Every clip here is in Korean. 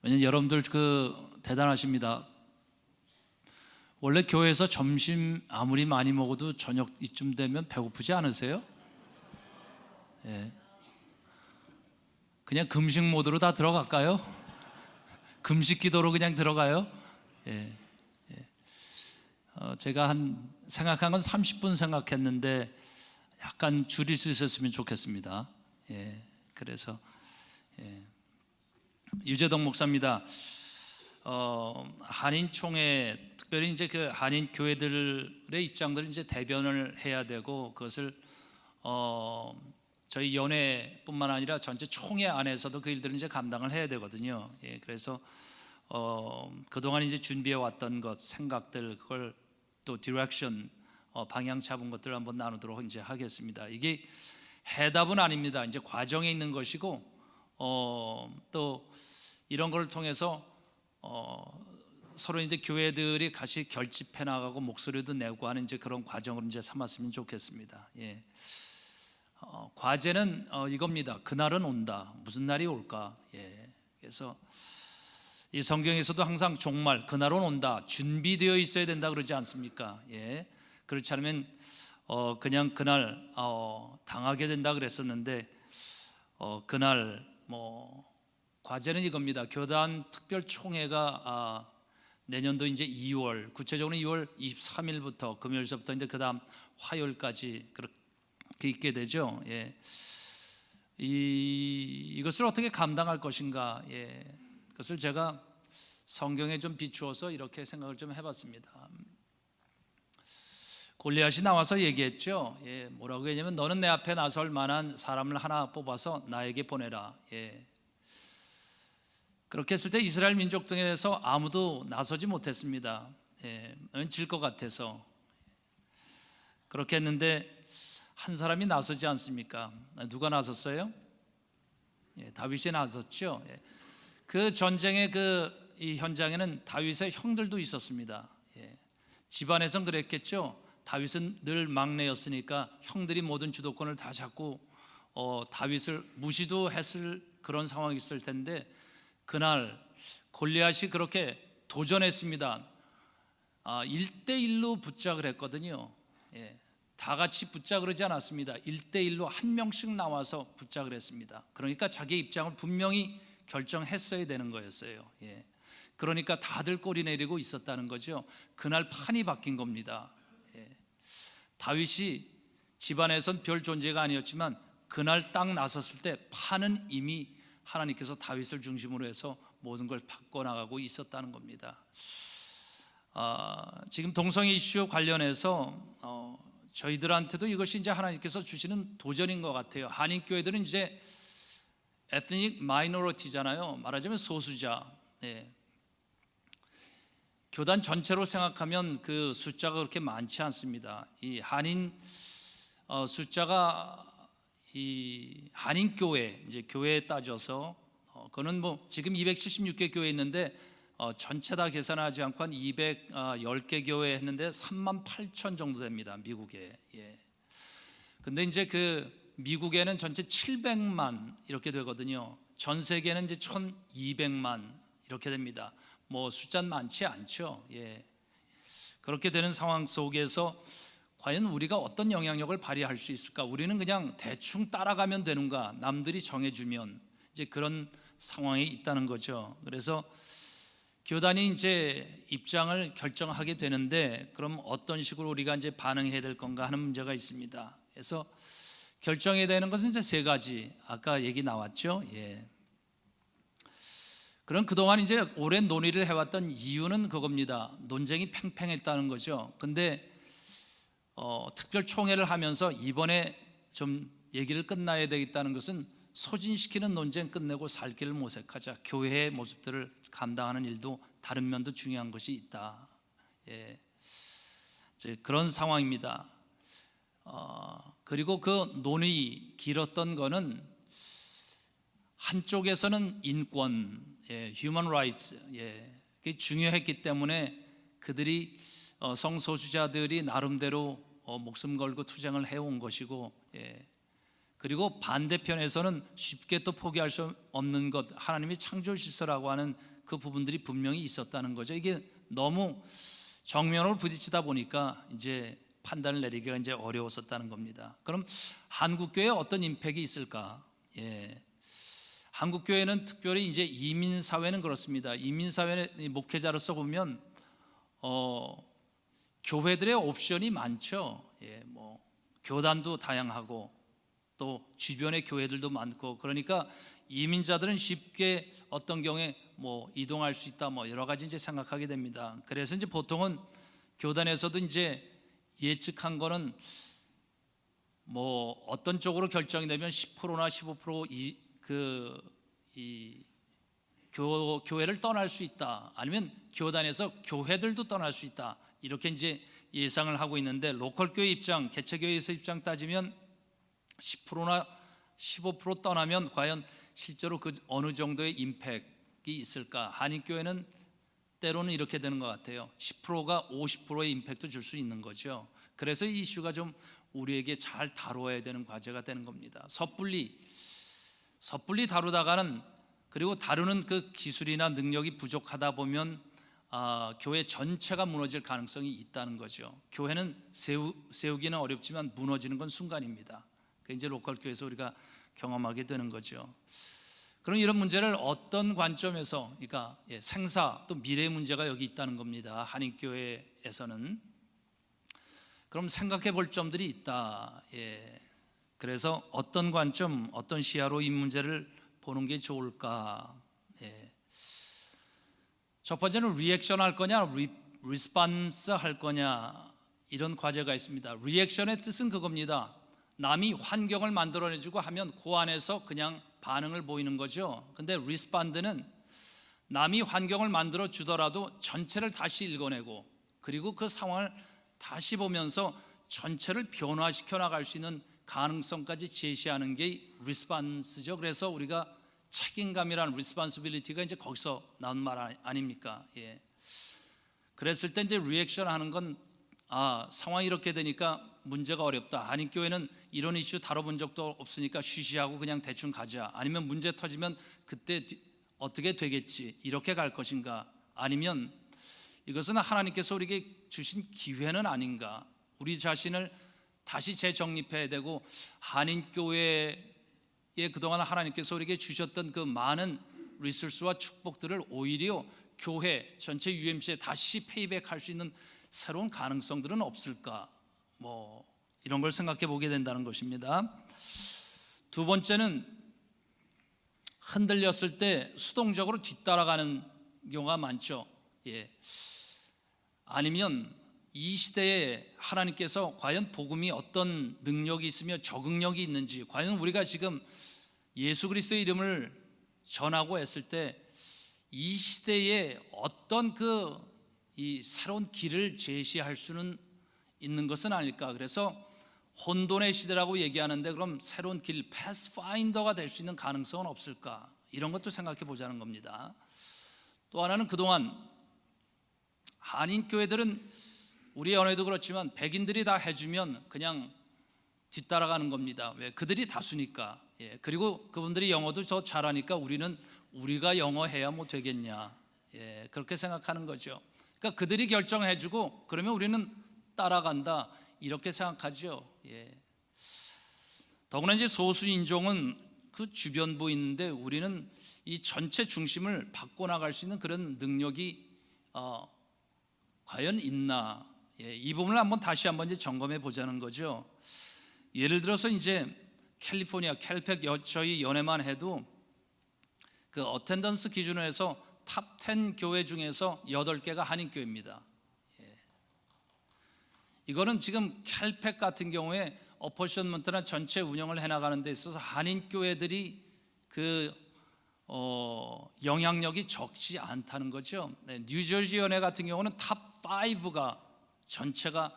왜냐면 여러분들 대단하십니다. 원래 교회에서 점심 아무리 많이 먹어도 저녁 이쯤 되면 배고프지 않으세요? 예. 그냥 금식 모드로 다 들어갈까요? 금식 기도로 그냥 들어가요? 예. 제가 생각한 건 30분 생각했는데 약간 줄일 수 있었으면 좋겠습니다. 예. 그래서 유재덕 목사입니다. 한인총회, 특별히 이제 그 한인 교회들의 입장들을 이제 대변을 해야 되고, 그것을 저희 연회뿐만 아니라 전체 총회 안에서도 그 일들을 이제 감당을 해야 되거든요. 예, 그래서 그동안 이제 준비해 왔던 것, 생각들, 그걸 또 디렉션, 방향 잡은 것들을 한번 나누도록 이제 하겠습니다. 이게 해답은 아닙니다. 이제 과정에 있는 것이고, 또 이런 걸 통해서 서로 이제 교회들이 같이 결집해 나가고 목소리도 내고 하는 이제 그런 과정을 이제 삼았으면 좋겠습니다. 예. 과제는 이겁니다. 그날은 온다. 무슨 날이 올까? 예. 그래서 이 성경에서도 항상 종말, 그날은 온다, 준비되어 있어야 된다 그러지 않습니까? 예. 그렇지 않으면 그냥 그날 당하게 된다 그랬었는데, 그날 과제는 이겁니다. 교단 특별총회가 내년도 이제 2월, 구체적으로 2월 23일부터 금요일서부터 이제 그다음 화요일까지 그렇게 있게 되죠. 예. 이것을 어떻게 감당할 것인가? 예. 그것을 제가 성경에 좀 비추어서 이렇게 생각을 좀 해봤습니다. 골리앗이 나와서 얘기했죠. 예. 뭐라고 했냐면, 너는 내 앞에 나설 만한 사람을 하나 뽑아서 나에게 보내라. 예. 그렇게 했을 때 이스라엘 민족 등에서 아무도 나서지 못했습니다. 예, 질 것 같아서. 그렇게 했는데 한 사람이 나서지 않습니까? 누가 나섰어요? 예, 다윗이 나섰죠. 예. 그 전쟁의 이 현장에는 다윗의 형들도 있었습니다. 예. 집안에선 그랬겠죠. 다윗은 늘 막내였으니까 형들이 모든 주도권을 다 잡고 다윗을 무시도 했을 그런 상황이 있을 텐데, 그날 골리앗이 그렇게 도전했습니다. 1대1로 붙잡을 했거든요. 예, 다 같이 붙잡으지 않았습니다. 1대1로 한 명씩 나와서 붙잡을 했습니다. 그러니까 자기 입장을 분명히 결정했어야 되는 거였어요. 예, 그러니까 다들 꼬리 내리고 있었다는 거죠. 그날 판이 바뀐 겁니다. 예, 다윗이 집안에선 별 존재가 아니었지만 그날 딱 나섰을 때 판은 이미 하나님께서 다윗을 중심으로 해서 모든 걸 바꿔나가고 있었다는 겁니다. 지금 동성애 이슈 관련해서 저희들한테도 이것이 이제 하나님께서 주시는 도전인 것 같아요. 한인교회들은 이제 ethnic minority잖아요. 말하자면 소수자. 네. 교단 전체로 생각하면 그 숫자가 그렇게 많지 않습니다. 이 한인 숫자가 이 한인교회, 이제 교회에 따져서 그거는 지금 276개 교회 있는데 전체 다 계산하지 않고 한 210개 교회 했는데 3만 8천 정도 됩니다, 미국에. 예. 근데 이제 그 미국에는 전체 700만 이렇게 되거든요. 전 세계는 이제 1200만 이렇게 됩니다. 숫자는 많지 않죠. 예. 그렇게 되는 상황 속에서 과연 우리가 어떤 영향력을 발휘할 수 있을까? 우리는 그냥 대충 따라가면 되는가? 남들이 정해주면, 이제 그런 상황에 있다는 거죠. 그래서 교단이 이제 입장을 결정하게 되는데, 그럼 어떤 식으로 우리가 이제 반응해야 될 건가 하는 문제가 있습니다. 그래서 결정해야 되는 것은 이제 세 가지. 아까 얘기 나왔죠. 예. 그럼 그동안 이제 오랜 논의를 해왔던 이유는 그겁니다. 논쟁이 팽팽했다는 거죠. 근데 특별 총회를 하면서 이번에 좀 얘기를 끝나야 되겠다는 것은, 소진시키는 논쟁 끝내고 살 길을 모색하자. 교회의 모습들을 감당하는 일도 다른 면도 중요한 것이 있다. 예. 이제 그런 상황입니다. 그리고 그 논의 길었던 거는, 한쪽에서는 인권, human rights, 그게 중요했기 때문에 그들이 성소수자들이 나름대로 목숨 걸고 투쟁을 해온 것이고, 그리고 반대편에서는 쉽게 또 포기할 수 없는 것, 하나님이 창조 질서라고 하는 그 부분들이 분명히 있었다는 거죠. 이게 너무 정면으로 부딪히다 보니까 이제 판단을 내리기가 이제 어려웠었다는 겁니다. 그럼 한국 교회에 어떤 임팩이 있을까? 한국 교회는 특별히 이제 이민 사회는 그렇습니다. 이민 사회의 목회자로서 보면 교회들의 옵션이 많죠. 뭐 교단도 다양하고 또 주변의 교회들도 많고, 그러니까 이민자들은 쉽게 어떤 경우에 뭐 이동할 수 있다, 뭐 여러 가지 이제 생각하게 됩니다. 그래서 이제 보통은 교단에서도 이제 예측한 거는 뭐 어떤 쪽으로 결정이 되면 10%나 15% 교회를 떠날 수 있다, 아니면 교단에서 교회들도 떠날 수 있다, 이렇게 이제 예상을 하고 있는데, 로컬 교회 입장, 개척 교회에서 입장 따지면 10%나 15% 떠나면 과연 실제로 그 어느 정도의 임팩이 있을까? 한인교회는 때로는 이렇게 되는 것 같아요. 10%가 50%의 임팩트 줄 수 있는 거죠. 그래서 이 이슈가 좀 우리에게 잘 다루어야 되는 과제가 되는 겁니다. 섣불리 다루다가는, 그리고 다루는 그 기술이나 능력이 부족하다 보면 교회 전체가 무너질 가능성이 있다는 거죠. 교회는 세우기는 어렵지만 무너지는 건 순간입니다. 이제 로컬 교회에서 우리가 경험하게 되는 거죠. 그럼 이런 문제를 어떤 관점에서, 그러니까 생사 또 미래의 문제가 여기 있다는 겁니다. 한인교회에서는. 그럼 생각해 볼 점들이 있다. 그래서 어떤 관점, 어떤 시야로 이 문제를 보는 게 좋을까? 첫 번째는 리액션 할 거냐, 리스폰스 할 거냐, 이런 과제가 있습니다. 리액션의 뜻은 그겁니다. 남이 환경을 만들어내주고 하면 그 안에서 그냥 반응을 보이는 거죠. 근데 리스폰드는 남이 환경을 만들어 주더라도 전체를 다시 읽어내고, 그리고 그 상황을 다시 보면서 전체를 변화시켜 나갈 수 있는 가능성까지 제시하는 게 리스폰스죠. 그래서 우리가 책임감이라는 리스폰시빌리티가 이제 거기서 나온 말 아닙니까? 그랬을 때 이제 리액션 하는 건, 상황이 이렇게 되니까 문제가 어렵다. 한인교회는 이런 이슈 다뤄본 적도 없으니까 쉬쉬하고 그냥 대충 가자. 아니면 문제 터지면 그때 어떻게 되겠지, 이렇게 갈 것인가? 아니면 이것은 하나님께서 우리에게 주신 기회는 아닌가? 우리 자신을 다시 재정립해야 되고, 한인교회에 그동안 하나님께서 우리에게 주셨던 그 많은 리소스와 축복들을 오히려 교회 전체 UMC에 다시 페이백할 수 있는 새로운 가능성들은 없을까? 뭐 이런 걸 생각해 보게 된다는 것입니다. 두 번째는 흔들렸을 때 수동적으로 뒤따라가는 경우가 많죠. 아니면 이 시대에 하나님께서 과연 복음이 어떤 능력이 있으며 적응력이 있는지, 과연 우리가 지금 예수 그리스도의 이름을 전하고 했을 때 이 시대에 어떤 이 새로운 길을 제시할 수는 있는 것은 아닐까. 그래서 혼돈의 시대라고 얘기하는데, 그럼 새로운 길, 패스파인더가 될 수 있는 가능성은 없을까? 이런 것도 생각해 보자는 겁니다. 또 하나는, 그동안 한인교회들은 우리 연회도 그렇지만 백인들이 다 해주면 그냥 뒤따라가는 겁니다. 왜? 그들이 다수니까. 그리고 그분들이 영어도 더 잘하니까 우리가 영어 해야 뭐 되겠냐, 그렇게 생각하는 거죠. 그러니까 그들이 결정해주고 그러면 우리는 따라간다, 이렇게 생각하죠. 더구나 이제 소수 인종은 그 주변부 있는데, 우리는 이 전체 중심을 바꿔나갈 수 있는 그런 능력이 과연 있나? 이 부분을 다시 한번 이제 점검해 보자는 거죠. 예를 들어서 이제 캘리포니아 캘팩 저희 연회만 해도 그 어텐던스 기준으로 해서 탑 10 교회 중에서 8개가 한인교회입니다. 이거는 지금 캘팩 같은 경우에 어포션먼트나 전체 운영을 해나가는 데 있어서 한인교회들이 영향력이 적지 않다는 거죠. 뉴저지 연회 같은 경우는 탑 5가 전체가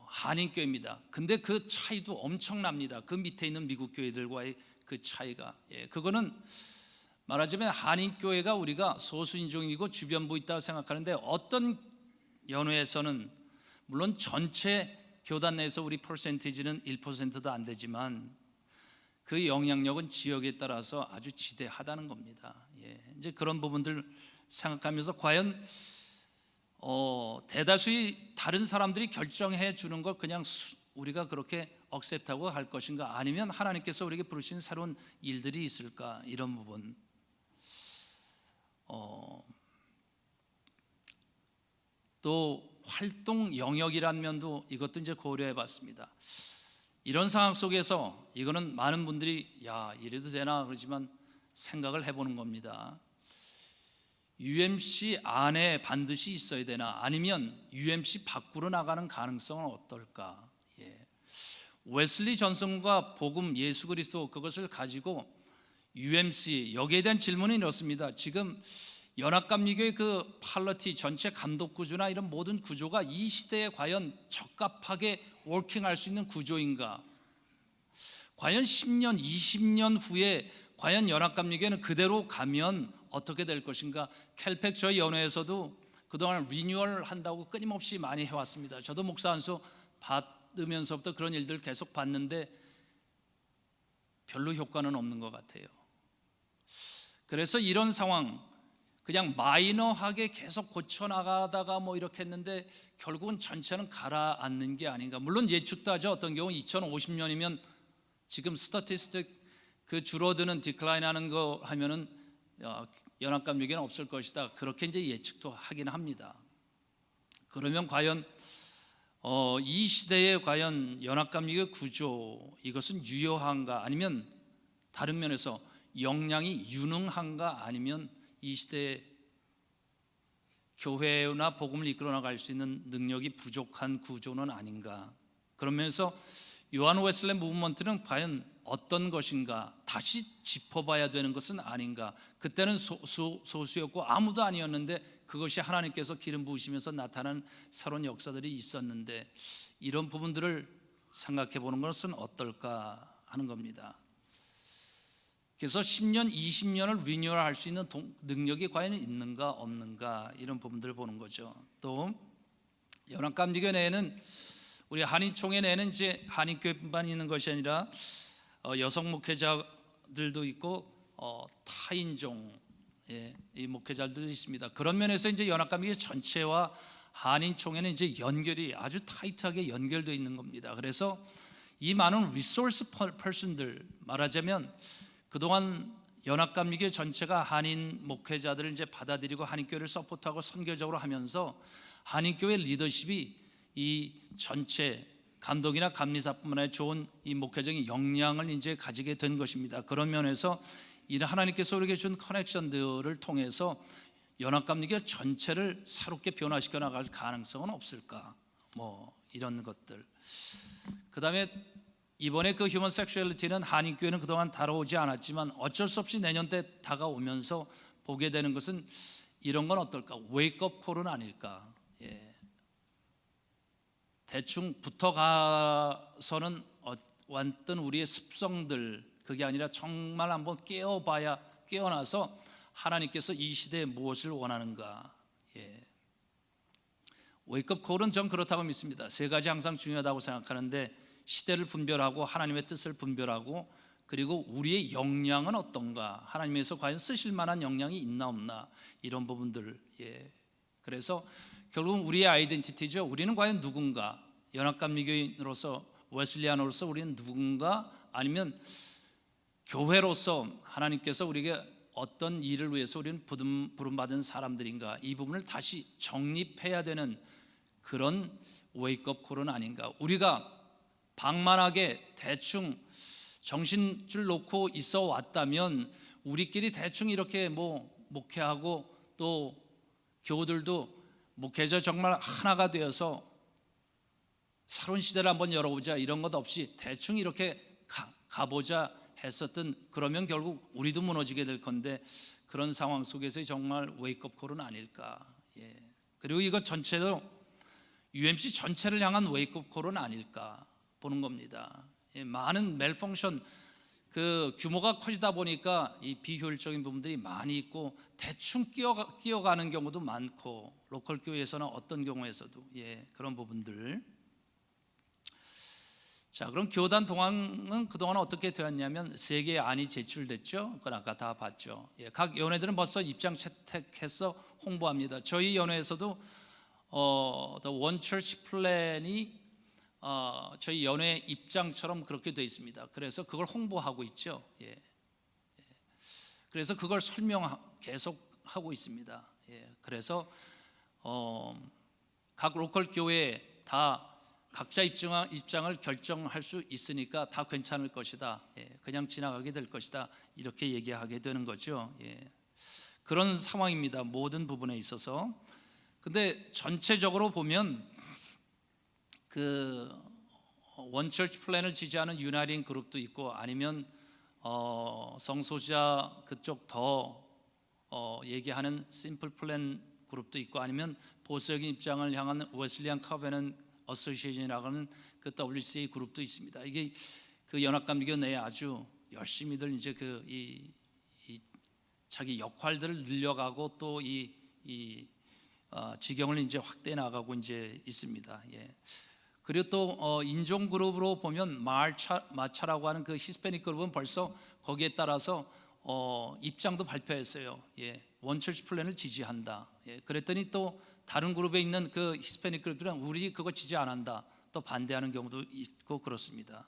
한인교회입니다. 근데 그 차이도 엄청납니다. 그 밑에 있는 미국 교회들과의 그 차이가. 그거는 말하자면 한인교회가 우리가 소수인종이고 주변부 있다고 생각하는데, 어떤 연회에서는 물론 전체 교단 내에서 우리 퍼센티지는 1%도 안 되지만 그 영향력은 지역에 따라서 아주 지대하다는 겁니다. 이제 그런 부분들 생각하면서 과연 대다수의 다른 사람들이 결정해 주는 걸 그냥 우리가 그렇게 억셉트하고 할 것인가, 아니면 하나님께서 우리에게 부르신 새로운 일들이 있을까, 이런 부분. 또 활동 영역이란 면도 이것도 이제 고려해 봤습니다. 이런 상황 속에서 이거는 많은 분들이 야, 이래도 되나 그러지만 생각을 해보는 겁니다. UMC 안에 반드시 있어야 되나, 아니면 UMC 밖으로 나가는 가능성은 어떨까? 웨슬리 전성과 복음 예수 그리스도, 그것을 가지고 UMC, 여기에 대한 질문이 이렇습니다. 지금 연합감리교의 그 팔러티 전체 감독 구조나 이런 모든 구조가 이 시대에 과연 적합하게 워킹할 수 있는 구조인가? 과연 10년, 20년 후에 과연 연합감리교회는 그대로 가면 어떻게 될 것인가? 캘팩 저희 연회에서도 그동안 리뉴얼 한다고 끊임없이 많이 해왔습니다. 저도 목사 안수 받으면서부터 그런 일들 계속 봤는데 별로 효과는 없는 것 같아요. 그래서 이런 상황, 그냥 마이너하게 계속 고쳐나가다가 뭐 이렇게 했는데 결국은 전체는 가라앉는 게 아닌가. 물론 예측도 하죠. 어떤 경우 2050년이면 지금 스태티스틱 그 줄어드는 디클라인하는 거 하면은 연합감리교회는 없을 것이다, 그렇게 이제 예측도 하긴 합니다. 그러면 과연 이 시대에 과연 연합감리교회 구조, 이것은 유효한가, 아니면 다른 면에서 역량이 유능한가, 아니면 이 시대에 교회나 복음을 이끌어 나갈 수 있는 능력이 부족한 구조는 아닌가. 그러면서 요한 웨슬리 무브먼트는 과연 어떤 것인가 다시 짚어봐야 되는 것은 아닌가. 그때는 소수였고 아무도 아니었는데 그것이 하나님께서 기름 부으시면서 나타난 새로운 역사들이 있었는데, 이런 부분들을 생각해 보는 것은 어떨까 하는 겁니다. 그래서 10년, 20년을 리뉴얼할 수 있는 능력이 과연 있는가 없는가, 이런 부분들을 보는 거죠. 또 연합감리교 내에는, 우리 한인총회 내에는 이제 한인교회만 있는 것이 아니라 여성 목회자들도 있고 타인종 이 목회자들도 있습니다. 그런 면에서 이제 연합감리교 전체와 한인총회는 이제 연결이 아주 타이트하게 연결되어 있는 겁니다. 그래서 이 많은 리소스 퍼슨들, 말하자면 그동안 연합감리교 전체가 한인 목회자들을 이제 받아들이고 한인교회를 서포트하고 선교적으로 하면서 한인교회 리더십이 이 전체 감독이나 감리사뿐만 아니라 좋은 이 목회적인 역량을 이제 가지게 된 것입니다. 그런 면에서 이 하나님께서 우리에게 준 커넥션들을 통해서 연합감리교 전체를 새롭게 변화시켜 나갈 가능성은 없을까? 뭐 이런 것들. 그다음에 이번에 그 휴먼 섹슈얼리티는 한인교회는 그동안 다뤄오지 않았지만 어쩔 수 없이 내년 때 다가오면서 보게 되는 것은 이런 건 어떨까? 웨이크업 콜은 아닐까? 대충 붙어가서는 왔던 우리의 습성들, 그게 아니라 정말 한번 깨어나서 하나님께서 이 시대에 무엇을 원하는가. 웨이크업 콜은 전 그렇다고 믿습니다. 세 가지 항상 중요하다고 생각하는데, 시대를 분별하고 하나님의 뜻을 분별하고, 그리고 우리의 역량은 어떤가, 하나님께서 과연 쓰실 만한 역량이 있나 없나, 이런 부분들. 그래서 결국은 우리의 아이덴티티죠. 우리는 과연 누군가, 연합감리교인으로서, 웨슬리안으로서 우리는 누군가, 아니면 교회로서 하나님께서 우리에게 어떤 일을 위해서 우리는 부름받은 사람들인가, 이 부분을 다시 정립해야 되는 그런 웨이크업 콜은 아닌가. 우리가 방만하게 대충 정신줄 놓고 있어 왔다면 우리끼리 대충 이렇게 목회하고, 또 교우들도 목회자 정말 하나가 되어서 새로운 시대를 한번 열어보자, 이런 것 없이 대충 이렇게 가보자 했었던, 그러면 결국 우리도 무너지게 될 건데, 그런 상황 속에서 정말 웨이크업 콜은 아닐까. 그리고 이것 전체도 UMC 전체를 향한 웨이크업 콜은 아닐까 보는 겁니다. 많은 멜펑션, 그 규모가 커지다 보니까 이 비효율적인 부분들이 많이 있고 대충 끼어가는 경우도 많고, 로컬 교회에서나 어떤 경우에서도 그런 부분들. 자, 그럼 교단 동향은 그동안 어떻게 되었냐면 세 개의 안이 제출됐죠. 그건 아까 다 봤죠. 예, 각 연회들은 벌써 입장 채택해서 홍보합니다. 저희 연회에서도 The One Church 플랜이 저희 연회 입장처럼 그렇게 되어 있습니다. 그래서 그걸 홍보하고 있죠. 예. 그래서 그걸 계속 하고 있습니다. 예. 그래서 각 로컬 교회 다 각자 입장을 결정할 수 있으니까 다 괜찮을 것이다. 예. 그냥 지나가게 될 것이다. 이렇게 얘기하게 되는 거죠. 예. 그런 상황입니다. 모든 부분에 있어서. 근데 전체적으로 보면 그 원처치 플랜을 지지하는 유나이팅 그룹도 있고 아니면 성소수자 그쪽 더 얘기하는 심플 플랜 그룹도 있고 아니면 보수적인 입장을 향한 웨슬리안 커벤넌트 어소시에이션이라고 하는 그 WCA 그룹도 있습니다. 이게 그 연합감리교 내에 아주 열심히들 이제 이 자기 역할들을 늘려가고 또 이 지경을 이제 확대해 나가고 이제 있습니다. 예. 그리고 또 인종 그룹으로 보면 마차라고 하는 그 히스패닉 그룹은 벌써 거기에 따라서 입장도 발표했어요. 예. 원처치 플랜을 지지한다. 예. 그랬더니 또 다른 그룹에 있는 그 히스패닉 그룹들은 우리 그거 지지 안 한다. 또 반대하는 경우도 있고 그렇습니다.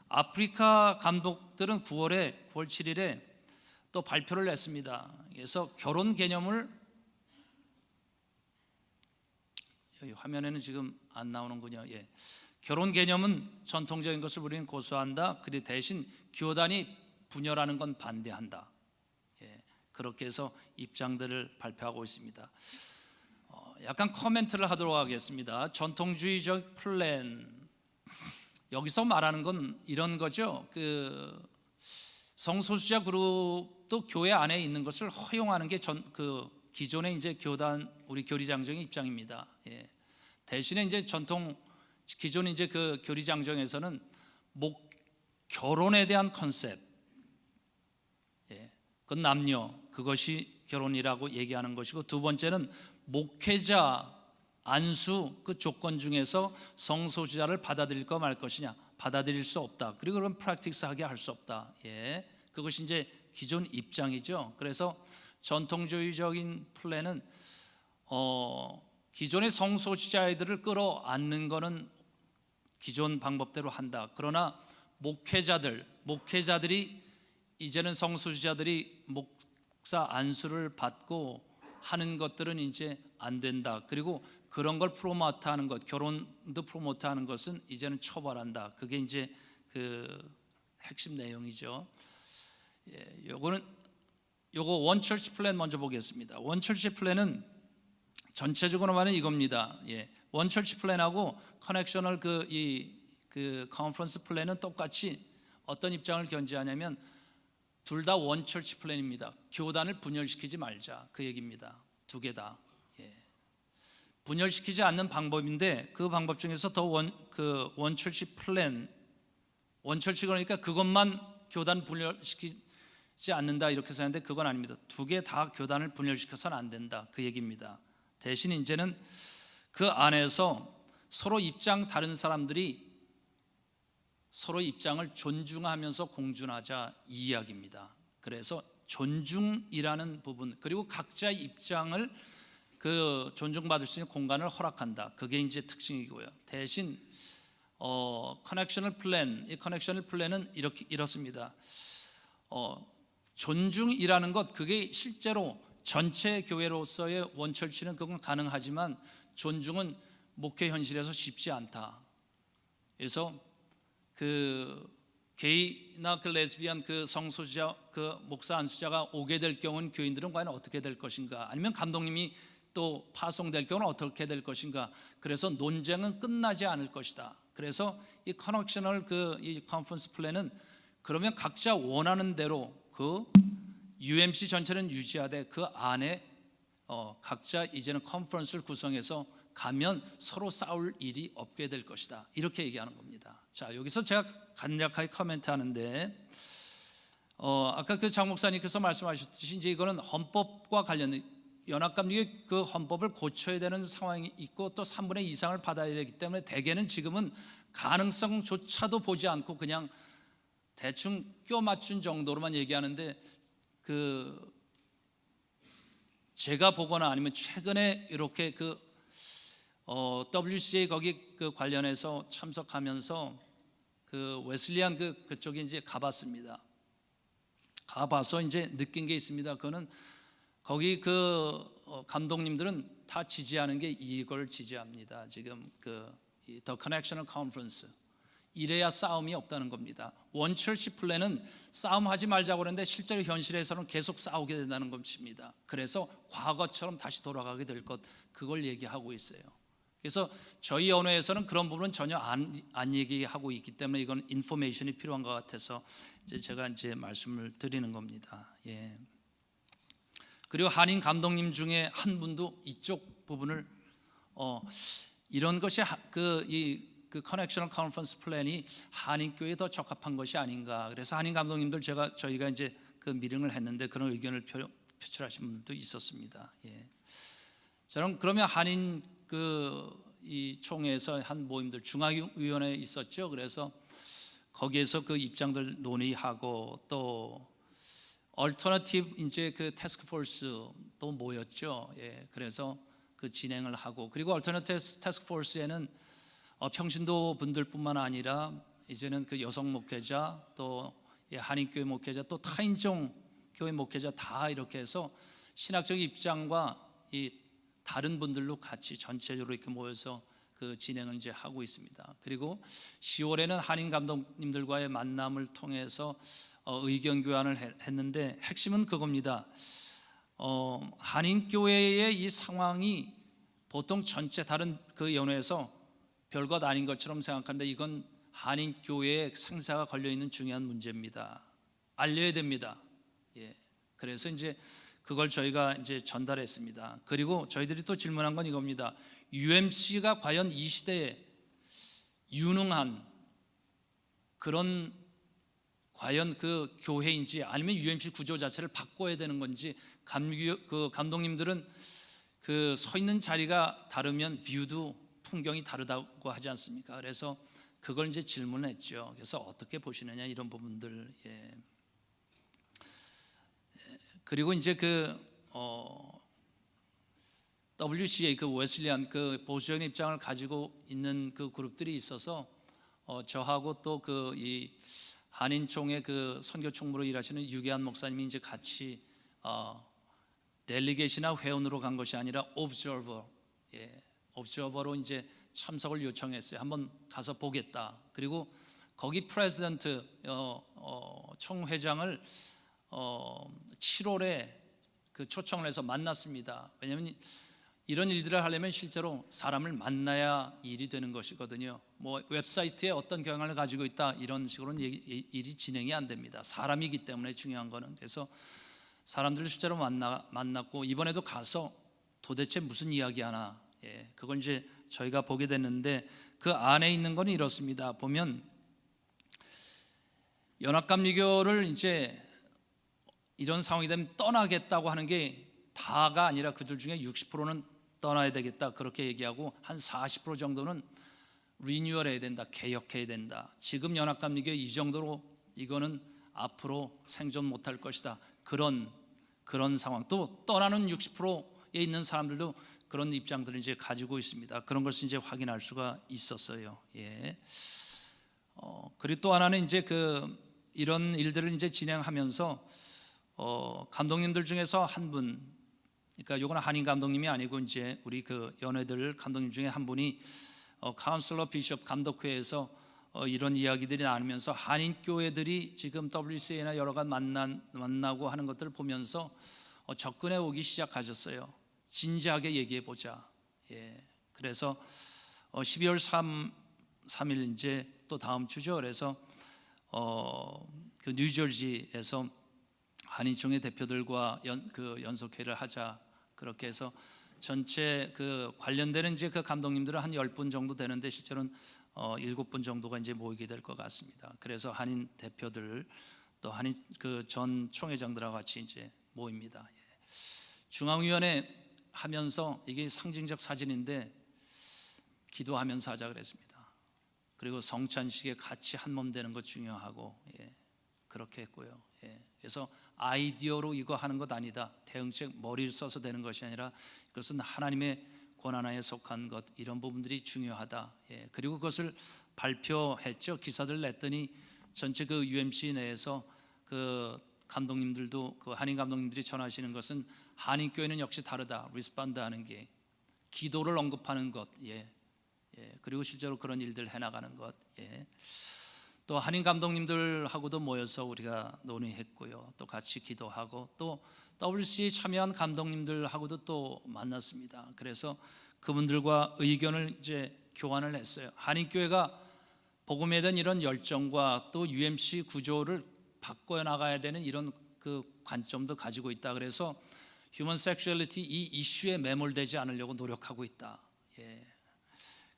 아프리카 감독들은 9월 7일에 또 발표를 냈습니다. 그래서 결혼 개념을 여기 화면에는 지금 안 나오는군요. 예. 결혼 개념은 전통적인 것을 우리는 고수한다. 그리고 대신 교단이 분열하는 건 반대한다. 예. 그렇게 해서 입장들을 발표하고 있습니다. 약간 코멘트를 하도록 하겠습니다. 전통주의적 플랜, 여기서 말하는 건 이런 거죠. 그 성소수자 그룹도 교회 안에 있는 것을 허용하는 게 기존의 이제 우리 교리장정의 입장입니다. 예. 대신에 이제 기존 이제 그 교리장정에서는 결혼에 대한 컨셉, 예. 그건 남녀, 그것이 결혼이라고 얘기하는 것이고, 두 번째는 목회자 안수 그 조건 중에서 성소수자를 받아들일까 말 것이냐, 받아들일 수 없다. 그리고 그런 프랙티스하게 할 수 없다. 예. 그것이 이제 기존 입장이죠. 그래서 전통주의적인 플랜은 기존의 성소수자들을 끌어안는 것은 기존 방법대로 한다. 그러나 목회자들이 이제는 성소수자들이 목사 안수를 받고 하는 것들은 이제 안 된다. 그리고 그런 걸 프로모트하는 것, 결혼도 프로모트하는 것은 이제는 처벌한다. 그게 이제 그 핵심 내용이죠. 예, 요거 원처치 플랜 먼저 보겠습니다. 원처치 플랜은 전체적으로 말하면 이겁니다. 예, 원처치 플랜하고 커넥셔널 그 컨퍼런스 플랜은 똑같이 어떤 입장을 견지하냐면 둘 다 원처치 플랜입니다. 교단을 분열시키지 말자, 그 얘기입니다. 두 개 다. 예. 분열시키지 않는 방법인데 그 방법 중에서 더 원처치 플랜, 원처치 그러니까 그것만 교단 분열시키지 않는다 이렇게 생각하는데 그건 아닙니다. 두 개 다 교단을 분열시켜서는 안 된다, 그 얘기입니다. 대신 이제는 그 안에서 서로 입장 다른 사람들이 서로 입장을 존중하면서 공존하자 이 이야기입니다. 그래서 존중이라는 부분, 그리고 각자의 입장을 그 존중받을 수 있는 공간을 허락한다. 그게 이제 특징이고요. 대신 커넥셔널 플랜, 이 커넥셔널 플랜은 이렇습니다. 존중이라는 것, 그게 실제로 전체 교회로서의 원처치는 그건 가능하지만 존중은 목회 현실에서 쉽지 않다. 그래서 그 게이나 그 레즈비안 그 성소수자 그 목사 안수자가 오게 될 경우는 교인들은 과연 어떻게 될 것인가, 아니면 감독님이 또 파송될 경우는 어떻게 될 것인가. 그래서 논쟁은 끝나지 않을 것이다. 그래서 이 커넥셔널 이 컨퍼런스 플랜은 그러면 각자 원하는 대로 그 UMC 전체는 유지하되 그 안에 각자 이제는 컨퍼런스를 구성해서 가면 서로 싸울 일이 없게 될 것이다. 이렇게 얘기하는 겁니다. 자, 여기서 제가 간략하게 코멘트하는데 아까 그 장 목사님께서 말씀하셨듯이 이제 이거는 헌법과 관련 연합감리의 그 헌법을 고쳐야 되는 상황이 있고 또 3분의 2 이상을 받아야 되기 때문에 대개는 지금은 가능성조차도 보지 않고 그냥 대충 껴 맞춘 정도로만 얘기하는데, 제가 보거나 아니면 최근에 이렇게 WCA 거기 관련해서 참석하면서 웨슬리안 그쪽에 이제 가봤습니다. 가봐서 이제 느낀 게 있습니다. 그거는 거기 감독님들은 다 지지하는 게 이걸 지지합니다. 지금 The Connectional Conference, 이래야 싸움이 없다는 겁니다. 원처치 플랜은 싸움하지 말자고 그러는데 실제로 현실에서는 계속 싸우게 된다는 것입니다. 그래서 과거처럼 다시 돌아가게 될 것, 그걸 얘기하고 있어요. 그래서 저희 언어에서는 그런 부분은 전혀 안 얘기하고 있기 때문에 이건 인포메이션이 필요한 것 같아서 제가 이제 말씀을 드리는 겁니다. 예. 그리고 한인 감독님 중에 한 분도 이쪽 부분을 이런 것이 그 커넥셔널 컨퍼런스 플랜이 한인교회에 더 적합한 것이 아닌가. 그래서 한인 감독님들 저희가 이제 미팅을 했는데 그런 의견을 표출하신 분들도 있었습니다. 예. 저는 그러면 한인 이 총회에서 한 모임들 중앙위원회에 있었죠. 그래서 거기에서 그 입장들 논의하고 또 얼터너티브 이제 태스크포스도 모였죠. 예. 그래서 진행을 하고, 그리고 얼터너티브 태스크포스에는 평신도 분들뿐만 아니라 이제는 여성 목회자, 또 한인교회 목회자, 또 타인종 교회 목회자 다 이렇게 해서 신학적 입장과 이 다른 분들로 같이 전체적으로 이렇게 모여서 진행을 이제 하고 있습니다. 그리고 10월에는 한인 감독님들과의 만남을 통해서 의견 교환을 했는데 핵심은 그겁니다. 한인 교회의 이 상황이 보통 전체 다른 연회에서 별것 아닌 것처럼 생각하는데 이건 한인 교회의 생사가 걸려 있는 중요한 문제입니다. 알려야 됩니다. 예. 그래서 이제 그걸 저희가 이제 전달했습니다. 그리고 저희들이 또 질문한 건 이겁니다. UMC가 과연 이 시대에 유능한 그런 과연 교회인지, 아니면 UMC 구조 자체를 바꿔야 되는 건지. 감독님들은 서 있는 자리가 다르면 뷰도 풍경이 다르다고 하지 않습니까? 그래서 그걸 이제 질문했죠. 그래서 어떻게 보시느냐, 이런 부분들. 예. 그리고 이제 WCA 웨슬리안 보수적인 입장을 가지고 있는 그룹들이 있어서 저하고 또 이 한인총회 선교 총무로 일하시는 유계한 목사님이 이제 같이 델리게이시나 회원으로 간 것이 아니라 observer, observer로 이제 참석을 요청했어요. 한번 가서 보겠다. 그리고 거기 프레지던트 총회장을 7월에 초청을 해서 만났습니다. 왜냐하면 이런 일들을 하려면 실제로 사람을 만나야 일이 되는 것이거든요. 뭐 웹사이트에 어떤 경향을 가지고 있다 이런 식으로는 일이 진행이 안 됩니다. 사람이기 때문에 중요한 거는. 그래서 사람들을 실제로 만났고, 이번에도 가서 도대체 무슨 이야기 하나, 그걸 이제 저희가 보게 됐는데 그 안에 있는 건 이렇습니다. 보면 연합감리교를 이제 이런 상황이 되면 떠나겠다고 하는 게 다가 아니라 그들 중에 60%는 떠나야 되겠다 그렇게 얘기하고, 한 40% 정도는 리뉴얼 해야 된다, 개혁해야 된다. 지금 연합감리교 이 정도로 이거는 앞으로 생존 못할 것이다, 그런 상황. 또 떠나는 60%에 있는 사람들도 그런 입장들을 이제 가지고 있습니다. 그런 것을 이제 확인할 수가 있었어요. 예. 그리고 또 하나는 이제 이런 일들을 이제 진행하면서 감독님들 중에서 한 분, 그러니까 요거는 한인 감독님이 아니고 이제 우리 연회들 감독님 중에 한 분이 카운슬러 비숍 감독회에서 이런 이야기들이 나누면서 한인 교회들이 지금 WCA나 여러 가지 만나고 하는 것들을 보면서 접근해 오기 시작하셨어요. 진지하게 얘기해 보자. 예. 그래서 12월 3일 이제 또 다음 주죠. 그래서 뉴저지에서 한인총회 대표들과 연석회를 하자. 그렇게 해서 전체 관련되는 이제 감독님들은 한 10분 정도 되는데 실제로는 7분 정도가 이제 모이게 될 것 같습니다. 그래서 한인 대표들 또 한인 전 총회장들하고 같이 이제 모입니다. 중앙위원회 하면서 이게 상징적 사진인데 기도하면서 하자 그랬습니다. 그리고 성찬식에 같이 한 몸 되는 것 중요하고, 그렇게 했고요. 그래서 아이디어로 이거 하는 것 아니다, 대응책 머리를 써서 되는 것이 아니라 이것은 하나님의 권한하에 속한 것, 이런 부분들이 중요하다. 그리고 그것을 발표했죠. 기사들 냈더니 전체 그 UMC 내에서 그 감독님들도, 그 한인 감독님들이 전하시는 것은 한인교회는 역시 다르다, 리스판드 하는 게, 기도를 언급하는 것, 그리고 실제로 그런 일들 해나가는 것, 또 한인 감독님들하고도 모여서 우리가 논의했고요. 또 같이 기도하고, 또 WC에 참여한 감독님들하고도 또 만났습니다. 그래서 그분들과 의견을 이제 교환을 했어요. 한인교회가 복음에 대한 이런 열정과 또 UMC 구조를 바꿔 나가야 되는 이런 그 관점도 가지고 있다. 그래서 휴먼 섹슈얼리티 이 이슈에 매몰되지 않으려고 노력하고 있다.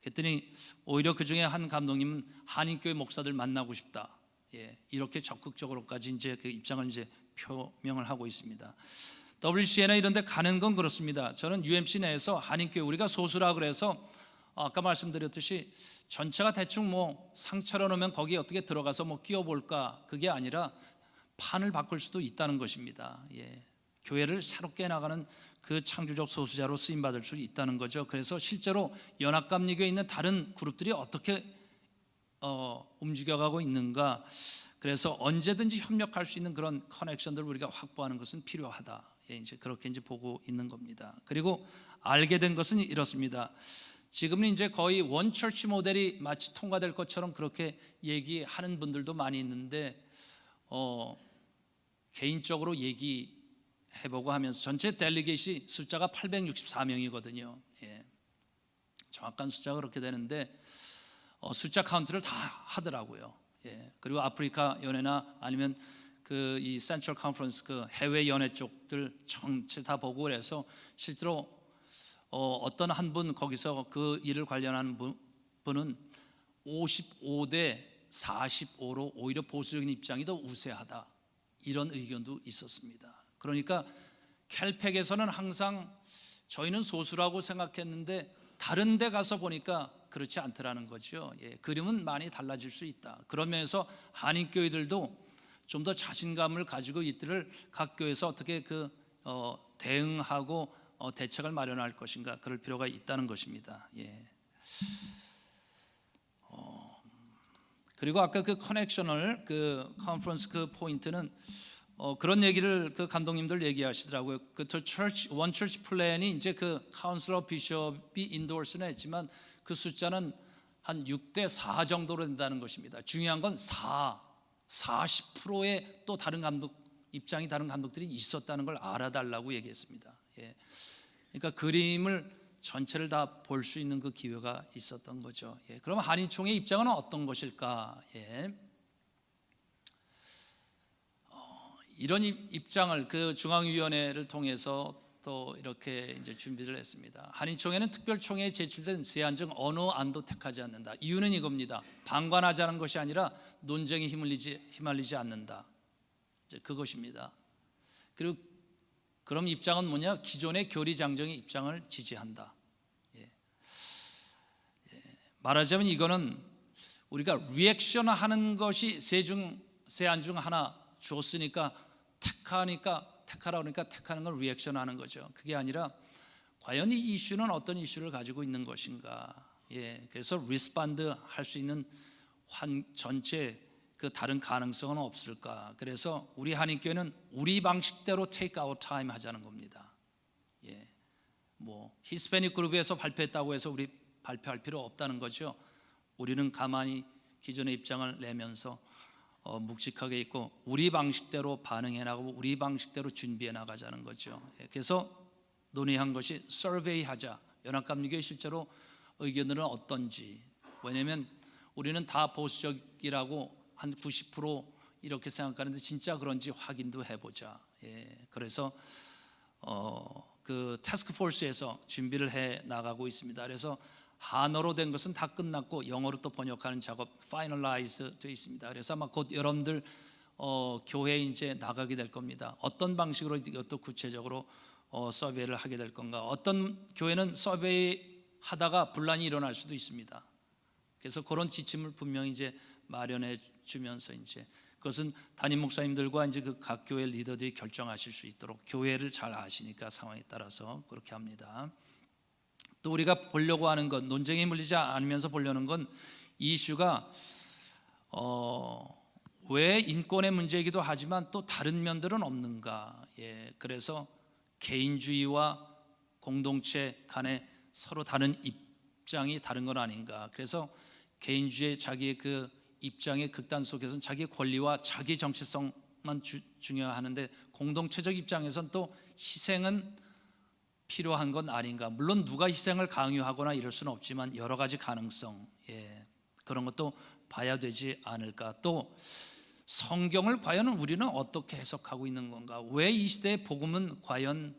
그랬더니 오히려 그 중에 한 감독님은 한인교회 목사들 만나고 싶다. 이렇게 적극적으로까지 이제 그 입장을 이제 표명을 하고 있습니다. WCNA 이런 데 가는 건 그렇습니다. 저는 UMC 내에서 한인교회, 우리가 소수라 그래서 아까 말씀드렸듯이 전체가 대충 뭐 상처를 놓으면 거기에 어떻게 들어가서 뭐 끼워볼까, 그게 아니라 판을 바꿀 수도 있다는 것입니다. 교회를 새롭게 나가는 그 창조적 소수자로 쓰임받을 수 있다는 거죠. 그래서 실제로 연합감리교에 있는 다른 그룹들이 어떻게 움직여가고 있는가, 그래서 언제든지 협력할 수 있는 그런 커넥션들을 우리가 확보하는 것은 필요하다. 이제 그렇게 이제 보고 있는 겁니다. 그리고 알게 된 것은 이렇습니다. 지금은 이제 거의 원처치 모델이 마치 통과될 것처럼 그렇게 얘기하는 분들도 많이 있는데, 개인적으로 얘기해보고 하면서 전체 델리게이시 숫자가 864명이거든요. 정확한 숫자가 그렇게 되는데 숫자 카운트를 다 하더라고요. 그리고 아프리카 연회나 아니면 그 이 센트럴 컨퍼런스 그 해외 연회 쪽들 전체 다 보고, 그래서 실제로 어떤 한 분 거기서 그 일을 관련한 분은 55대 45로 오히려 보수적인 입장이 더 우세하다, 이런 의견도 있었습니다. 그러니까 캘팩에서는 항상 저희는 소수라고 생각했는데 다른 데 가서 보니까 그렇지 않더라는 거죠. 그림은 많이 달라질 수 있다. 그런 면에서 한인교회들도 좀 더 자신감을 가지고 이들을 각 교회에서 어떻게 대응하고 대책을 마련할 것인가, 그럴 필요가 있다는 것입니다. 그리고 아까 그 커넥셔널 그 컨퍼런스 그 포인트는 그런 얘기를 그 감독님들 얘기하시더라고요. 그 처치 원 처치 플랜이 이제 그 카운슬러 비숍이 인도어스는 했지만 그 숫자는 한 6대 4 정도로 된다는 것입니다. 중요한 건 40%의 또 다른 감독 입장이, 다른 감독들이 있었다는 걸 알아달라고 얘기했습니다. 그러니까 그림을 전체를 다 볼 수 있는 그 기회가 있었던 거죠. 그럼 한인총회 입장은 어떤 것일까? 이런 입장을 그 중앙위원회를 통해서 또 이렇게 이제 준비를 했습니다. 한인총회는 특별총회에 제출된 세안 중 어느 안도 택하지 않는다. 이유는 이겁니다. 방관하자는 것이 아니라 논쟁에 휘말리지 않는다. 이제 그것입니다. 그리고 그럼 입장은 뭐냐? 기존의 교리장정의 입장을 지지한다. 말하자면 이거는 우리가 리액션하는 것이 세안 중 하나 줬으니까 택하라 그러니까 택하는 걸 리액션하는 거죠. 그게 아니라 과연 이 이슈는 어떤 이슈를 가지고 있는 것인가. 그래서 리스판드 할 수 있는 전체 그 다른 가능성은 없을까. 그래서 우리 한인교회는 우리 방식대로 take our time 하자는 겁니다. 뭐 히스패닉 그룹에서 발표했다고 해서 우리 발표할 필요 없다는 거죠. 우리는 가만히 기존의 입장을 내면서 묵직하게 있고 우리 방식대로 반응해 나가고 우리 방식대로 준비해 나가자는 거죠. 그래서 논의한 것이 서베이 하자. 연합감리교회 실제로 의견들은 어떤지. 왜냐하면 우리는 다 보수적이라고 한 90% 이렇게 생각하는데 진짜 그런지 확인도 해보자. 그래서 그 태스크포스에서 준비를 해 나가고 있습니다. 그래서 한어로 된 것은 다 끝났고 영어로 또 번역하는 작업 파이널라이즈 되어 있습니다. 그래서 아마 곧 여러분들 교회에 이제 나가게 될 겁니다. 어떤 방식으로 이것도 구체적으로 서베이를 하게 될 건가. 어떤 교회는 서베이 하다가 분란이 일어날 수도 있습니다. 그래서 그런 지침을 분명히 이제 마련해 주면서 이제 그것은 담임 목사님들과 이제 그 각 교회 리더들이 결정하실 수 있도록 교회를 잘 아시니까 상황에 따라서 그렇게 합니다. 또 우리가 보려고 하는 건 논쟁에 물리지 않으면서 보려는 건 이 이슈가 왜 인권의 문제이기도 하지만 또 다른 면들은 없는가. 그래서 개인주의와 공동체 간에 서로 다른 입장이 다른 건 아닌가. 그래서 개인주의 자기의 그 입장의 극단 속에서는 자기의 권리와 자기 정체성만 중요하는데 공동체적 입장에서는 또 희생은 필요한 건 아닌가. 물론 누가 희생을 강요하거나 이럴 수는 없지만 여러 가지 가능성, 그런 것도 봐야 되지 않을까. 또 성경을 과연 우리는 어떻게 해석하고 있는 건가. 왜 이 시대의 복음은 과연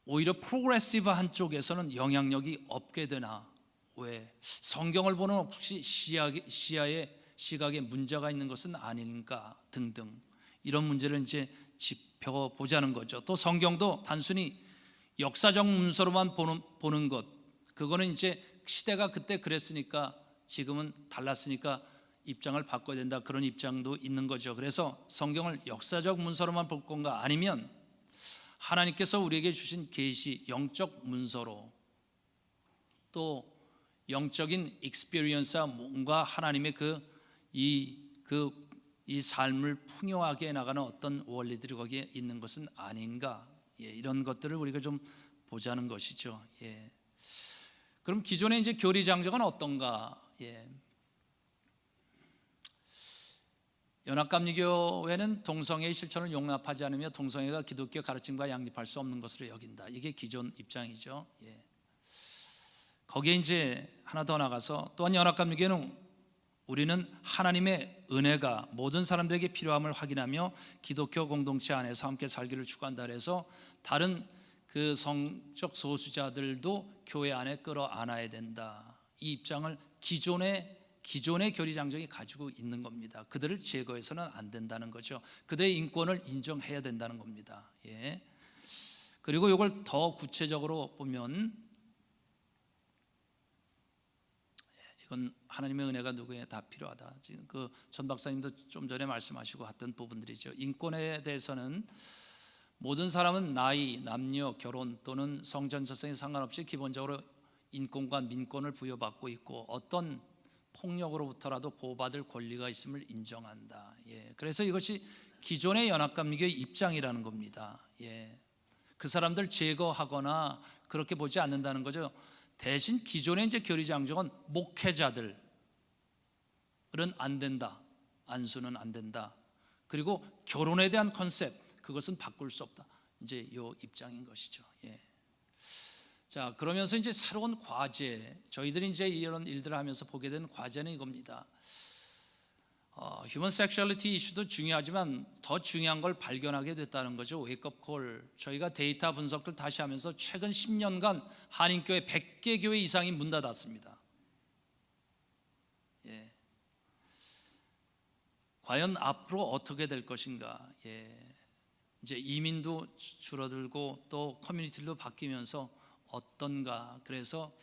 오히려 프로그레시브한 쪽에서는 영향력이 없게 되나. 왜 성경을 보는 혹시 시각에 문제가 있는 것은 아닌가 등등 이런 문제를 이제 짚어보자는 거죠. 또 성경도 단순히 역사적 문서로만 보는 것, 그거는 이제 시대가 그때 그랬으니까 지금은 달랐으니까 입장을 바꿔야 된다, 그런 입장도 있는 거죠. 그래서 성경을 역사적 문서로만 볼 건가, 아니면 하나님께서 우리에게 주신 계시, 영적 문서로 또 영적인 익스피리언스와 뭔가 하나님의 이 삶을 풍요하게 나가는 어떤 원리들이 거기에 있는 것은 아닌가. 이런 것들을 우리가 좀 보자는 것이죠. 그럼 기존의 이제 교리 장정은 어떤가? 연합감리교회는 동성애의 실천을 용납하지 않으며 동성애가 기독교 가르침과 양립할 수 없는 것으로 여긴다. 이게 기존 입장이죠. 거기에 이제 하나 더 나가서 또한 연합감리교회는 우리는 하나님의 은혜가 모든 사람들에게 필요함을 확인하며 기독교 공동체 안에서 함께 살기를 추구한다. 그래서 다른 그 성적 소수자들도 교회 안에 끌어안아야 된다. 이 입장을 기존의 교리 장정이 가지고 있는 겁니다. 그들을 제거해서는 안 된다는 거죠. 그들의 인권을 인정해야 된다는 겁니다. 그리고 이걸 더 구체적으로 보면 이건 하나님의 은혜가 누구에게 다 필요하다. 지금 그 전 박사님도 좀 전에 말씀하시고 했던 부분들이죠. 인권에 대해서는 모든 사람은 나이, 남녀, 결혼 또는 성전설상에 상관없이 기본적으로 인권과 민권을 부여받고 있고 어떤 폭력으로부터라도 보호받을 권리가 있음을 인정한다. 그래서 이것이 기존의 연합감리교의 입장이라는 겁니다. 그 사람들 제거하거나 그렇게 보지 않는다는 거죠. 대신 기존의 이제 교리 장정은 목회자들은 안 된다, 안수는 안 된다. 그리고 결혼에 대한 컨셉, 그것은 바꿀 수 없다. 이제 요 입장인 것이죠. 자, 그러면서 이제 새로운 과제, 저희들이 이제 이런 일들을 하면서 보게 된 과제는 이겁니다. 휴먼 섹슈얼리티 이슈도 중요하지만 더 중요한 걸 발견하게 됐다는 거죠. 웨이크업 콜. 저희가 데이터 분석을 다시 하면서 최근 10년간 한인교회 100개 교회 이상이 문 닫았습니다. 과연 앞으로 어떻게 될 것인가. 이제 이민도 줄어들고 또 커뮤니티도 바뀌면서 어떤가. 그래서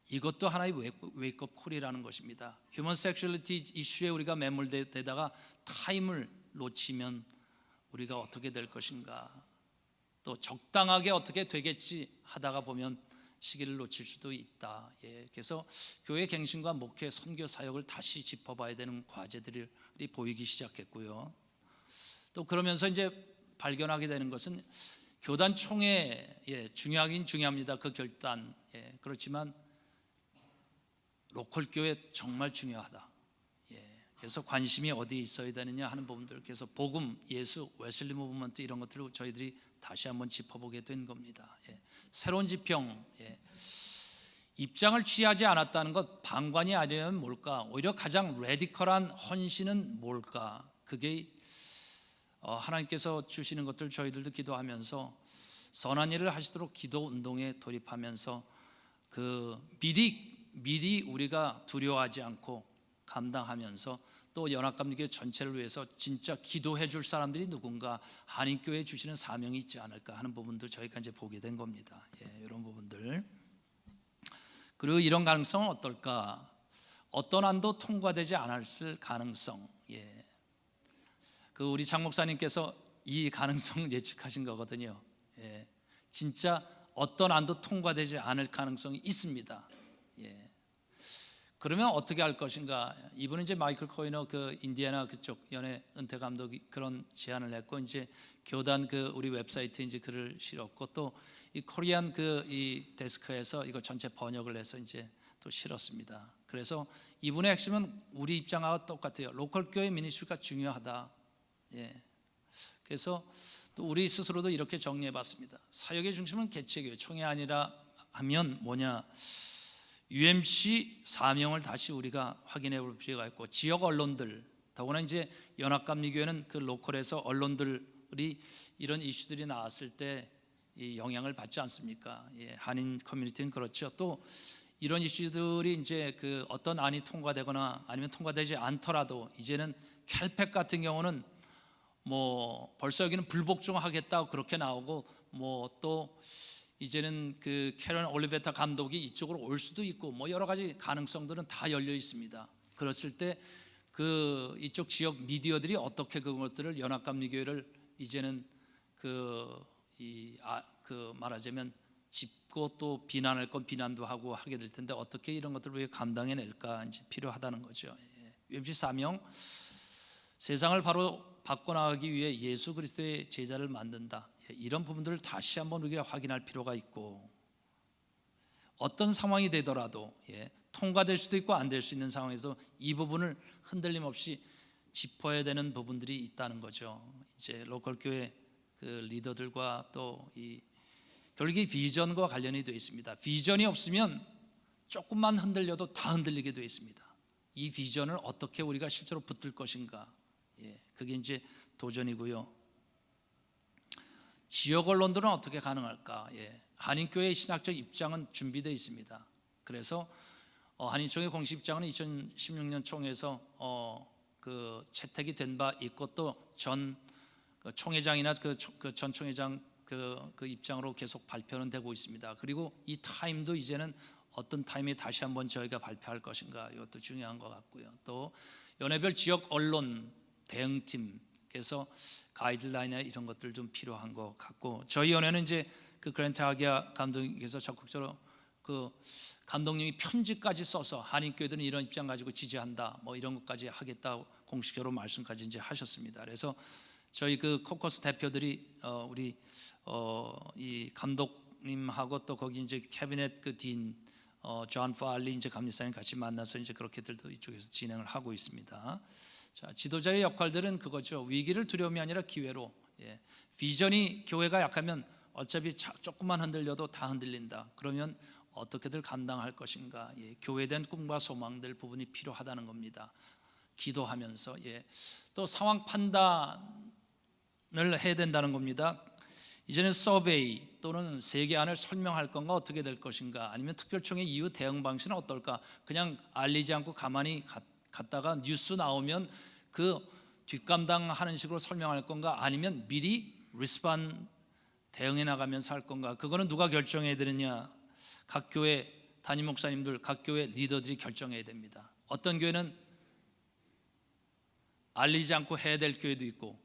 이것도 하나의 웨이크업 콜이라는 것입니다. 휴먼 섹슈얼리티 이슈에 우리가 매몰되다가 타임을 놓치면 우리가 어떻게 될 것인가. 또 적당하게 어떻게 되겠지 하다가 보면 시기를 놓칠 수도 있다. 그래서 교회 갱신과 목회, 선교 사역을 다시 짚어봐야 되는 과제들이 보이기 시작했고요. 또 그러면서 이제 발견하게 되는 것은 교단 총회, 중요하긴 중요합니다. 그 결단. 그렇지만 로컬 교회 정말 중요하다. 그래서 관심이 어디에 있어야 되느냐 하는 부분들, 그래서 복음, 예수, 웨슬리 무브먼트 이런 것들을 저희들이 다시 한번 짚어보게 된 겁니다. 새로운 지평, 입장을 취하지 않았다는 것, 방관이 아니면 뭘까? 오히려 가장 레디컬한 헌신은 뭘까? 그게 하나님께서 주시는 것들 저희들도 기도하면서 선한 일을 하시도록 기도 운동에 돌입하면서 미리 우리가 두려워하지 않고 감당하면서 또 연합감리교회 전체를 위해서 진짜 기도해 줄 사람들이 누군가, 한인교회에 주시는 사명이 있지 않을까 하는 부분도 저희가 이제 보게 된 겁니다. 이런 부분들. 그리고 이런 가능성은 어떨까? 어떤 안도 통과되지 않았을 가능성. 예. 그 우리 장 목사님께서 이 가능성 예측하신 거거든요. 예. 진짜 어떤 안도 통과되지 않을 가능성이 있습니다. 예. 그러면 어떻게 할 것인가? 이분은 이제 마이클 코이너 그 인디애나 그쪽 연예 은퇴 감독이 그런 제안을 했고, 이제 교단 그 우리 웹사이트에 이제 글을 실었고, 또 이 코리안 그 이 데스크에서 이거 전체 번역을 해서 이제 또 실었습니다. 그래서 이분의 핵심은 우리 입장하고 똑같아요. 로컬 교회 미니스트리가 중요하다. 예. 그래서 또 우리 스스로도 이렇게 정리해봤습니다. 사역의 중심은 개체교회, 총회 아니라 하면 뭐냐? UMC 사명을 다시 우리가 확인해 볼 필요가 있고, 지역 언론들, 더구나 이제 연합감리교회는 그 로컬에서 언론들이 이런 이슈들이 나왔을 때 이 영향을 받지 않습니까? 예, 한인 커뮤니티는 그렇죠. 또 이런 이슈들이 이제 그 어떤 안이 통과되거나 아니면 통과되지 않더라도 이제는 캘팩 같은 경우는 뭐 벌써 여기는 불복종하겠다고 그렇게 나오고, 뭐 또 이제는 그 캐런 올리베타 감독이 이쪽으로 올 수도 있고, 뭐 여러 가지 가능성들은 다 열려 있습니다. 그랬을 때 그 이쪽 지역 미디어들이 어떻게 그것들을 연합감리교회를 이제는 그 말하자면 짚고 또 비난할 건 비난도 하고 하게 될 텐데, 어떻게 이런 것들을 왜 감당해낼까 이제 필요하다는 거죠. UMC 사명, 세상을 바로 바꿔나가기 위해 예수 그리스도의 제자를 만든다. 이런 부분들을 다시 한번 우리가 확인할 필요가 있고, 어떤 상황이 되더라도 통과될 수도 있고 안 될 수 있는 상황에서 이 부분을 흔들림 없이 짚어야 되는 부분들이 있다는 거죠. 이제 로컬 교회 그 리더들과 또 이 결국에 비전과 관련이 되어 있습니다. 비전이 없으면 조금만 흔들려도 다 흔들리게 되어 있습니다. 이 비전을 어떻게 우리가 실제로 붙들 것인가, 그게 이제 도전이고요. 지역 언론들은 어떻게 가능할까? 한인교회의 신학적 입장은 준비되어 있습니다. 그래서 한인총회 공식 입장은 2016년 총회에서 그 채택이 된 바 있고, 또 전 총회장이나 그 전 총회장 그 입장으로 계속 발표는 되고 있습니다. 그리고 이 타임도 이제는 어떤 타임에 다시 한번 저희가 발표할 것인가, 이것도 중요한 것 같고요. 또 연회별 지역 언론 대응팀께서 가이드라인이나 이런 것들 좀 필요한 것 같고, 저희 연회는 이제 그 그랜트 하기야 감독님께서 적극적으로 그 감독님이 편지까지 써서 한인교회들은 이런 입장 가지고 지지한다, 뭐 이런 것까지 하겠다고 공식적으로 말씀까지 이제 하셨습니다. 그래서 저희 그 코커스 대표들이 우리 이 감독님하고 또 거기 이제 캐비넷 그 딘 존 팔리 이제 감리사님 같이 만나서 이제 그렇게들도 이쪽에서 진행을 하고 있습니다. 자, 지도자의 역할들은 그거죠. 위기를 두려움이 아니라 기회로. 비전이 교회가 약하면 어차피 조금만 흔들려도 다 흔들린다. 그러면 어떻게들 감당할 것인가? 교회에 대한 꿈과 소망들 부분이 필요하다는 겁니다. 기도하면서 또 상황 판단을 해야 된다는 겁니다. 이제는 서베이 또는 세계안을 설명할 건가, 어떻게 될 것인가, 아니면 특별총회 이후 대응 방식은 어떨까? 그냥 알리지 않고 가만히 갔다가 뉴스 나오면 그 뒷감당하는 식으로 설명할 건가, 아니면 미리 리스폰 대응해 나가면서 할 건가? 그거는 누가 결정해야 되느냐? 각 교회 담임 목사님들, 각 교회 리더들이 결정해야 됩니다. 어떤 교회는 알리지 않고 해야 될 교회도 있고,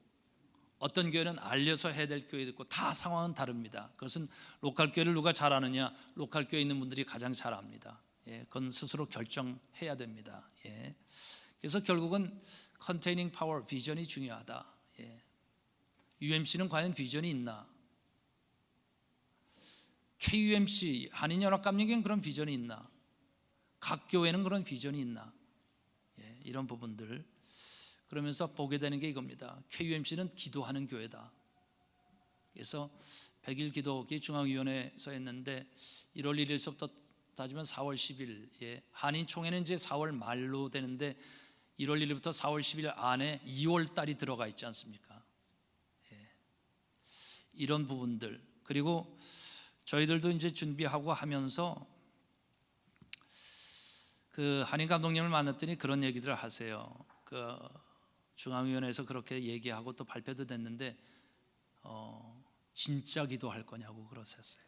어떤 교회는 알려서 해야 될 교회도 있고, 다 상황은 다릅니다. 그것은 로컬 교회를 누가 잘 아느냐? 로컬 교회에 있는 분들이 가장 잘 압니다. 그건 스스로 결정해야 됩니다. 그래서 결국은 컨테이닝 파워, 비전이 중요하다. UMC는 과연 비전이 있나? KUMC, 한인연합감리교회는 그런 비전이 있나? 각 교회는 그런 비전이 있나? 이런 부분들 그러면서 보게 되는 게 이겁니다. KUMC는 기도하는 교회다. 그래서 100일 기도기 중앙위원회에서 했는데 1월 1일서부터 따지면 4월 10일, 한인총회는 이제 4월 말로 되는데 1월 1일부터 4월 10일 안에 2월 달이 들어가 있지 않습니까? 이런 부분들, 그리고 저희들도 이제 준비하고 하면서 그 한인 감독님을 만났더니 그런 얘기들을 하세요. 그 중앙위원회에서 그렇게 얘기하고 또 발표도 됐는데 진짜 기도할 거냐고 그러셨어요.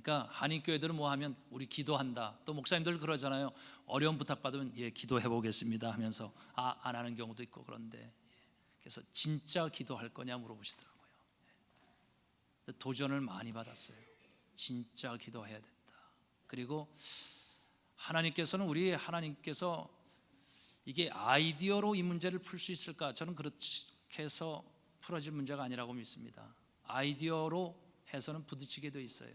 그러니까 한인교회들은 뭐 하면 우리 기도한다. 또 목사님들 그러잖아요. 어려운 부탁받으면 예 기도해 보겠습니다 하면서 안 하는 경우도 있고 그런데 그래서 진짜 기도할 거냐 물어보시더라고요. 도전을 많이 받았어요. 진짜 기도해야 된다. 그리고 하나님께서는 우리 하나님께서 이게 아이디어로 이 문제를 풀 수 있을까? 저는 그렇게 해서 풀어질 문제가 아니라고 믿습니다. 아이디어로 해서는 부딪히게 돼 있어요.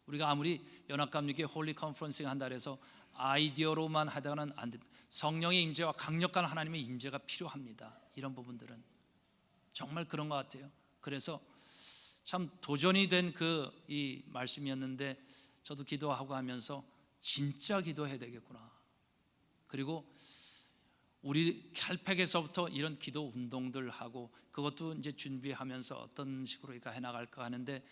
우리가 아무리 연합감리교 홀리 컨퍼런싱 한다 해서 아이디어로만 하다가는 안 됩니다. 성령의 임재와 강력한 하나님의 임재가 필요합니다. 이런 부분들은 정말 그런 것 같아요. 그래서 참 도전이 된 이 말씀이었는데 저도 기도하고 하면서 진짜 기도해야 되겠구나. 그리고 우리 캘팩에서부터 이런 기도 운동들 하고 그것도 이제 준비하면서 어떤 식으로 해나갈까 하는데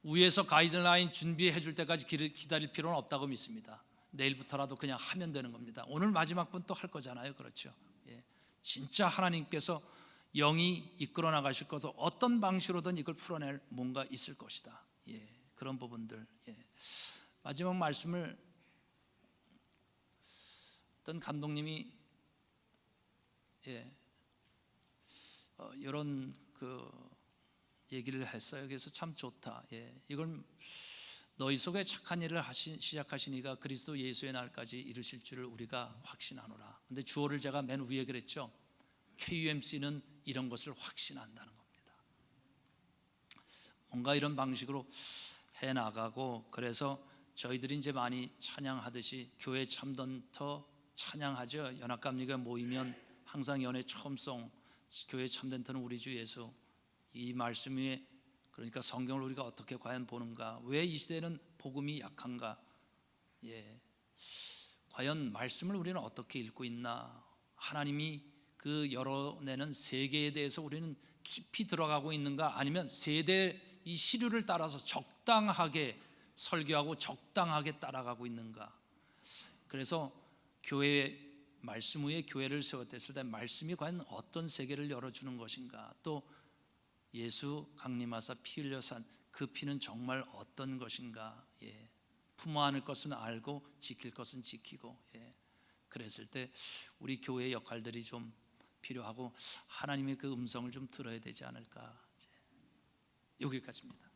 위에서 가이드라인 준비해 줄 때까지 기다릴 필요는 없다고 믿습니다. 내일부터라도 그냥 하면 되는 겁니다. 오늘 마지막 분 또 할 거잖아요. 그렇죠? 진짜 하나님께서 영이 이끌어 나가실 것도 어떤 방식으로든 이걸 풀어낼 뭔가 있을 것이다. 그런 부분들. 마지막 말씀을 어떤 감독님이 이런 얘기를 했어요. 그래서 참 좋다. 이걸 너희 속에 착한 일을 시작하시니가 그리스도 예수의 날까지 이루실 줄을 우리가 확신하노라. 근데 주어를 제가 맨 위에 그랬죠. KUMC는 이런 것을 확신한다는 겁니다. 뭔가 이런 방식으로 해 나가고 그래서 저희들이 이제 많이 찬양하듯이 교회 참전터 찬양하죠. 연합감리가 모이면 항상 연애 처음송 교회 참전터는 우리 주 예수. 이 말씀 위에 그러니까 성경을 우리가 어떻게 과연 보는가? 왜 이 시대는 복음이 약한가? 과연 말씀을 우리는 어떻게 읽고 있나? 하나님이 그 열어내는 세계에 대해서 우리는 깊이 들어가고 있는가? 아니면 세대 이 시류를 따라서 적당하게 설교하고 적당하게 따라가고 있는가? 그래서 교회 말씀 위에 교회를 세웠을 때 말씀이 과연 어떤 세계를 열어주는 것인가? 또 예수 강림하사 피 흘려 산 그 피는 정말 어떤 것인가? 품어 안을 것은 알고 지킬 것은 지키고 그랬을 때 우리 교회의 역할들이 좀 필요하고 하나님의 그 음성을 좀 들어야 되지 않을까? 여기까지입니다.